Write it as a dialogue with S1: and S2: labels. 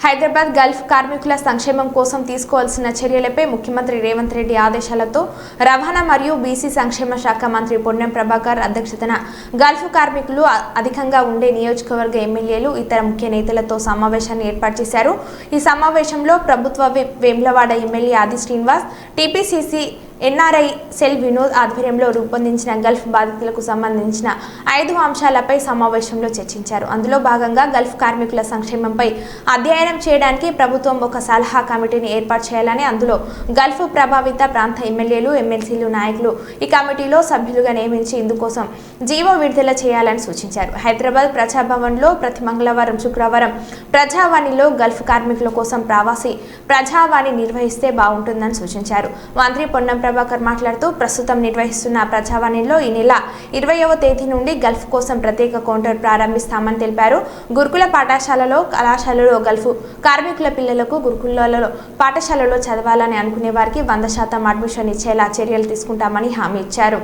S1: Hyderabad Gulf కార్మికుల సంక్షేమం కోసం తీసుకోవాల్సిన చర్యలపై ముఖ్యమంత్రి రేవంత్ రెడ్డి ఆదేశాలతో రవాణా మరియు బీసీ సంక్షేమ శాఖ మంత్రి పొన్నం ప్రభాకర్ అధ్యక్షతన గల్ఫ్ కార్మికులు అధికంగా ఉండే నియోజకవర్గ ఎమ్మెల్యేలు ఇతర ముఖ్య నేతలతో సమావేశాన్ని ఏర్పాటు చేశారు। ఈ సమావేశంలో ప్రభుత్వ విప్ వేములవాడ ఎమ్మెల్యే ఆది Srinivas, TPCC NRI cell Vinod ఆధ్వర్యంలో రూపొందించిన గల్ఫ్ బాధితులకు సంబంధించిన 5 అంశాలపై సమావేశంలో చర్చించారు। అందులో భాగంగా గల్ఫ్ కార్మికుల సంక్షేమంపై అధ్యయనం చేయడానికి ప్రభుత్వం ఒక సలహా కమిటీని ఏర్పాటు చేయాలని, అందులో గల్ఫ్ ప్రభావిత ప్రాంత ఎమ్మెల్యేలు, ఎమ్మెల్సీలు నాయకులు ఈ కమిటీలో సభ్యులుగా నియమించి ఇందుకోసం జీవో విడుదల చేయాలని సూచించారు। హైదరాబాద్ ప్రజాభవన్లో ప్రతి మంగళవారం, శుక్రవారం ప్రజావాణిలో గల్ఫ్ కార్మికుల కోసం ప్రవాసీ ప్రజావాణి నిర్వహిస్తే బాగుంటుందని సూచించారు। మంత్రి పొన్నం ప్రభాకర్ మాట్లాడుతూ ప్రస్తుతం నిర్వహిస్తున్న ప్రజావాణిలో ఈ నెల 20వ తేదీ నుండి గల్ఫ్ కోసం ప్రత్యేక కౌంటర్ ప్రారంభిస్తామని తెలిపారు। గురుకుల పాఠశాలలో, కళాశాలలో గల్ఫ్ కార్మికుల పిల్లలకు గురుకులలో పాఠశాలలో చదవాలని అనుకునే వారికి 100% అడ్మిషన్ ఇచ్చేలా చర్యలు తీసుకుంటామని హామీ ఇచ్చారు।